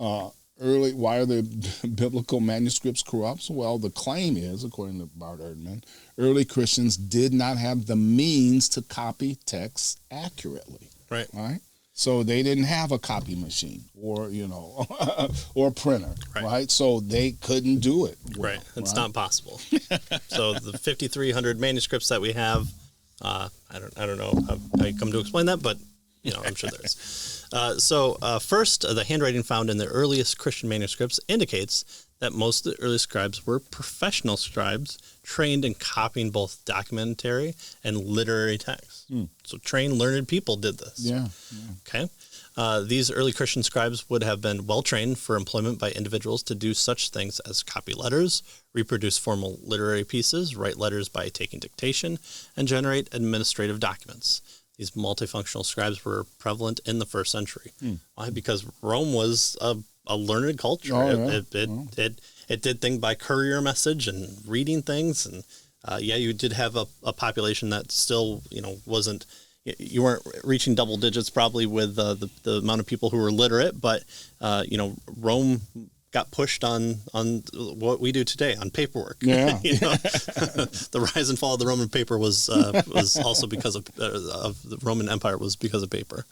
Why are the biblical manuscripts corrupt? Well, the claim is, according to Bart Ehrman, early Christians did not have the means to copy texts accurately. Right? So they didn't have a copy machine or, or a printer, right? So they couldn't do it. Well, it's not possible. So the 5,300 manuscripts that we have, I don't know how you come to explain that, but I'm sure there is. First, the handwriting found in the earliest Christian manuscripts indicates that most of the early scribes were professional scribes trained in copying both documentary and literary texts. So trained, learned people did this. Yeah. Okay. These early Christian scribes would have been well-trained for employment by individuals to do such things as copy letters, reproduce formal literary pieces, write letters by taking dictation, and generate administrative documents. These multifunctional scribes were prevalent in the first century. Why? Because Rome was a learned culture. It did things by courier message and reading things. And you did have a population that still, wasn't, you weren't reaching double digits probably with the amount of people who were literate, but, Rome got pushed on what we do today on paperwork. Yeah. The rise and fall of the Roman paper was also because of the Roman Empire was because of paper.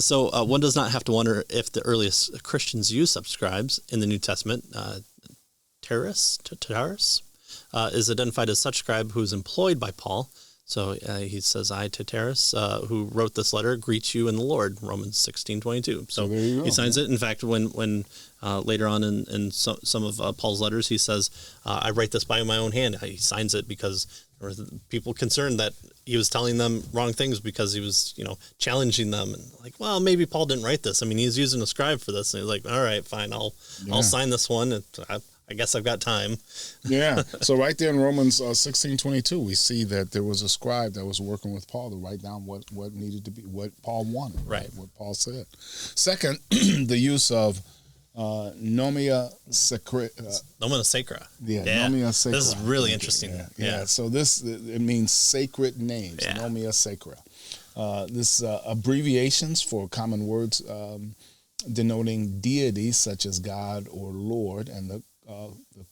So one does not have to wonder if the earliest Christians used such scribes. In the New Testament. Terrace is identified as such scribe who is employed by Paul. So he says, I, Terrace, who wrote this letter, greet you in the Lord, Romans 16:22. So he signs it. In fact, when later on in some of Paul's letters, he says, I write this by my own hand. He signs it because there were people concerned that he was telling them wrong things because he was, challenging them. And like, well, maybe Paul didn't write this. I mean, he's using a scribe for this. And he's like, all right, fine, I'll sign this one. And I guess I've got time. Yeah. So right there in Romans 16:22, we see that there was a scribe that was working with Paul to write down what needed to be, what Paul wanted, right? What Paul said. Second, the use of Nomina Sacra. Nomina Sacra. Yeah. Nomina Sacra. This is really interesting. Yeah. So it means sacred names. Yeah. Nomina Sacra. This abbreviations for common words denoting deities such as God or Lord, and the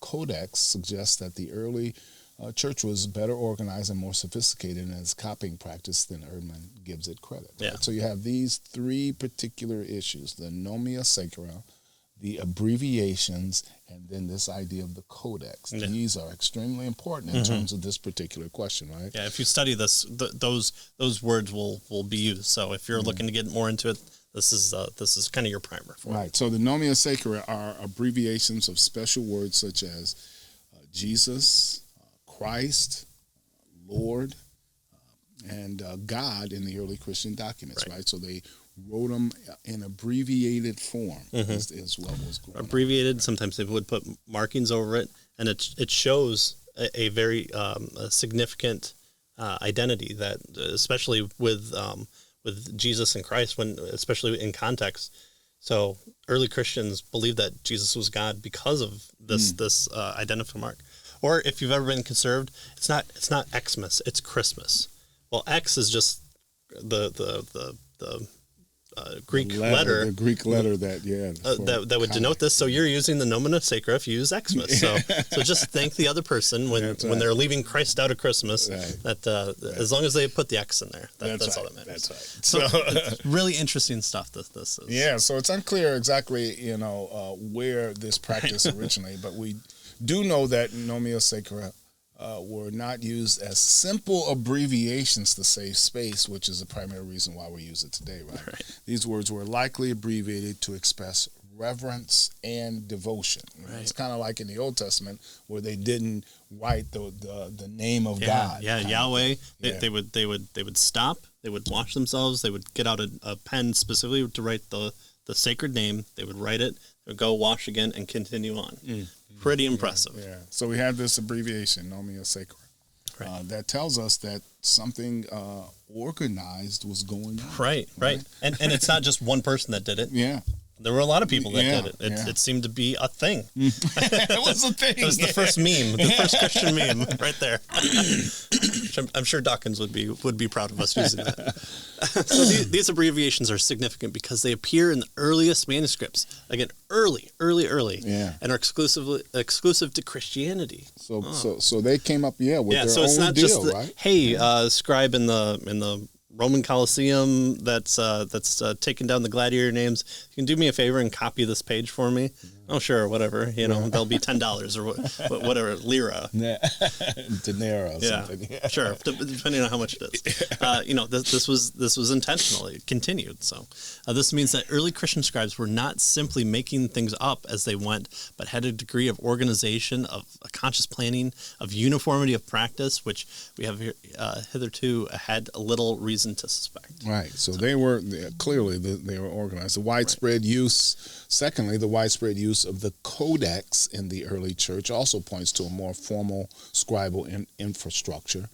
Codex suggests that the early church was better organized and more sophisticated in its copying practice than Ehrman gives it credit. Yeah. Right? So you have these three particular issues: the Nomina Sacra, the abbreviations, and then this idea of the Codex. Yeah. These are extremely important in terms of this particular question, right? Yeah. If you study this, those words will be used. So if you're looking to get more into it, this is kind of your primer for it. So the Nomina Sacra are abbreviations of special words such as Jesus, Christ, Lord, and God in the early Christian documents, right? So they wrote them in abbreviated form is what was going on. Abbreviated, sometimes they would put markings over it, and it shows a very significant identity that, especially with Jesus and Christ, especially in context. So early Christians believed that Jesus was God because of this identifying mark. Or if you've ever been conserved, it's not Xmas, it's Christmas. Well, X is just the Greek letter. The Greek letter that would denote this. So you're using the Nomina Sacra if you use Xmas. So just thank the other person when they're leaving Christ out of Christmas. That as long as they put the X in there, that's all that matters. That's right. So it's really interesting stuff. This is. Yeah. So it's unclear exactly where this practice originated, but we do know that Nomina Sacra were not used as simple abbreviations to save space, which is the primary reason why we use it today, right? These words were likely abbreviated to express reverence and devotion. It's kind of like in the Old Testament where they didn't write the name of God. Yeah, Yahweh. They would stop. They would wash themselves. They would get out a pen specifically to write the sacred name. They would write it. They would go wash again and continue on. Pretty impressive. Yeah. So we have this abbreviation, Nomina Sacra, that tells us that something organized was going on. Right. And it's not just one person that did it. Yeah. There were a lot of people that did it. It seemed to be a thing. It was a thing. It was the first meme, the first Christian meme right there. I'm sure Dawkins would be proud of us using that. So these abbreviations are significant because they appear in the earliest manuscripts. Again, early, yeah, and are exclusive to Christianity. So they came up, with their so it's own not deal, just right? Hey, scribe in the Roman Colosseum that's taking down the gladiator names. You can do me a favor and copy this page for me. Oh, sure, whatever. There'll be $10 or whatever lira. Dinero or something. Yeah, sure, depending on how much it is. This was intentional. It continued. So this means that early Christian scribes were not simply making things up as they went, but had a degree of organization, of a conscious planning, of uniformity of practice, which we have here, hitherto had a little reason to suspect. Right. So they were clearly they were organized. The widespread use. Secondly, the widespread use of the Codex in the early church also points to a more formal scribal infrastructure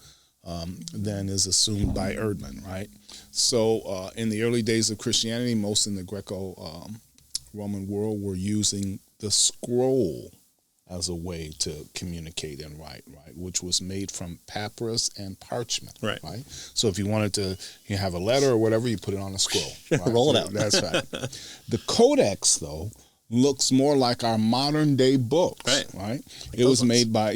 than is assumed by Erdman, right? So in the early days of Christianity, most in the Greco-Roman world were using the scroll as a way to communicate and write, right? Which was made from papyrus and parchment, right? So if you wanted to have a letter or whatever, you put it on a scroll. Right? Roll it out. That's right. The Codex, though, looks more like our modern day books, right? Like it was made by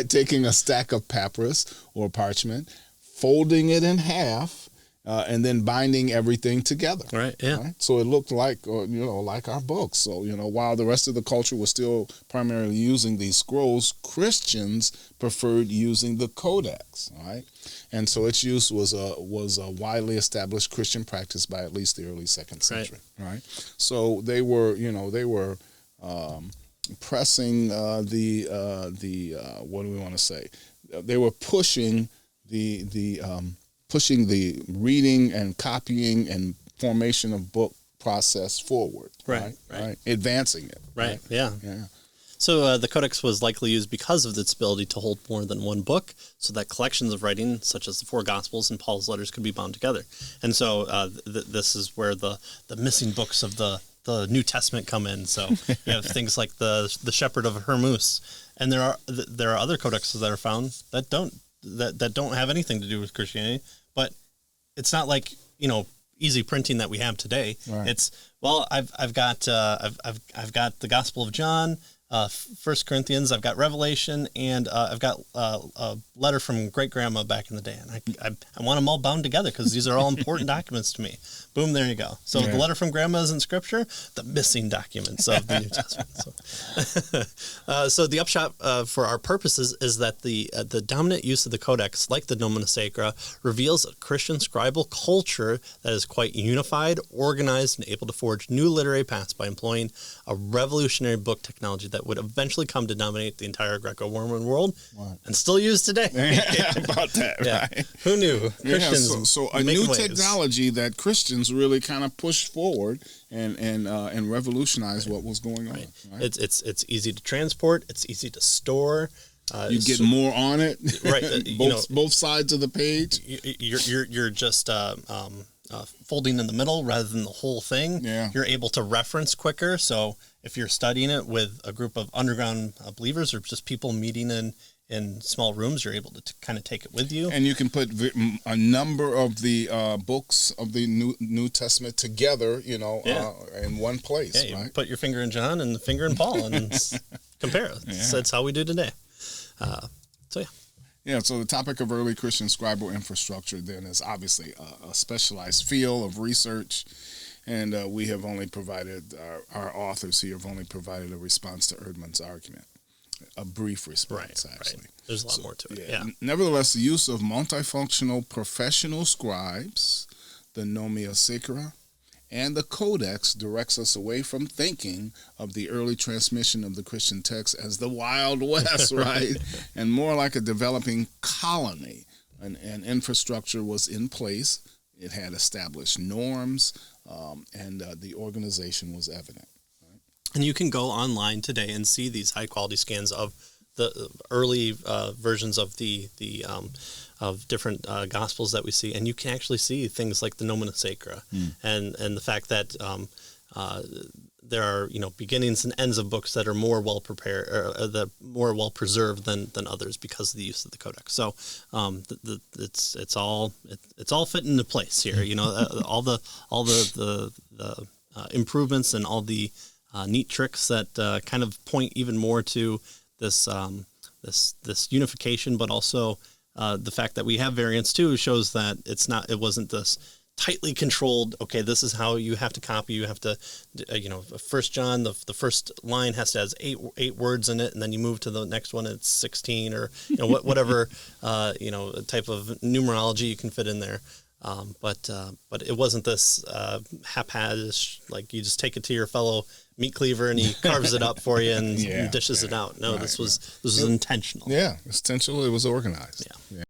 taking a stack of papyrus or parchment, folding it in half, and then binding everything together. Right. Yeah. Right? So it looked like like our books. So while the rest of the culture was still primarily using these scrolls, Christians preferred using the Codex. Right. And so its use was a widely established Christian practice by at least the early 2nd century. Right. So they were pressing the what do we want to say? They were pushing pushing the reading and copying and formation of book process forward. Right. Advancing it. Right. Yeah. So the Codex was likely used because of its ability to hold more than one book, so that collections of writing, such as the 4 Gospels and Paul's letters, could be bound together. And so this is where the missing books of the New Testament come in. So you have things like the Shepherd of Hermus, and there are other codexes that are found that don't have anything to do with Christianity. But it's not like easy printing that we have today. Right. It's I've got the Gospel of John, 1 Corinthians, I've got Revelation, and I've got a letter from great grandma back in the day, and I want them all bound together because these are all important documents to me. Boom, there you go. So the letter from grandma is in Scripture, the missing documents of the New Testament. So the upshot for our purposes is that the dominant use of the Codex, like the Nomina Sacra, reveals a Christian scribal culture that is quite unified, organized, and able to forge new literary paths by employing a revolutionary book technology that would eventually come to dominate the entire Greco-Roman world and still used today. About that, right? Who knew? Christians so a new technology that Christians really kind of pushed forward and revolutionized what was going on. Right. It's easy to transport. It's easy to store. You get more on it. Right. Both sides of the page. You're just folding in the middle rather than the whole thing. Yeah. You're able to reference quicker. So if you're studying it with a group of underground believers or just people meeting in small rooms, you're able to kind of take it with you. And you can put a number of the books of the New Testament together, in one place. Yeah, you put your finger in John and the finger in Paul and compare it. That's how we do today. So the topic of early Christian scribal infrastructure then is obviously a specialized field of research, and we have only provided, our authors here have only provided a response to Erdman's argument, a brief response, actually. Right. There's a lot more to it. Yeah. Nevertheless, the use of multifunctional professional scribes, the Nomina Sacra, and the Codex directs us away from thinking of the early transmission of the Christian text as the Wild West, right? And more like a developing colony. An infrastructure was in place. It had established norms, and the organization was evident. Right? And you can go online today and see these high-quality scans of the early versions of the of different Gospels that we see, and you can actually see things like the Nomina Sacra, and the fact that there are beginnings and ends of books that are more well prepared or that more well preserved than others because of the use of the codex. So it's all fit into place here. All the improvements and all the neat tricks that kind of point even more to this unification, but also the fact that we have variants too shows that it wasn't this tightly controlled. Okay, this is how you have to copy. You have to, First John, the first line has to have eight words in it, and then you move to the next one, it's 16, or whatever type of numerology you can fit in there. But it wasn't this haphazard, like you just take it to your fellow meat cleaver and he carves it up for you and dishes it out. No, this was intentional. Yeah, it's intentional. It was organized. Yeah.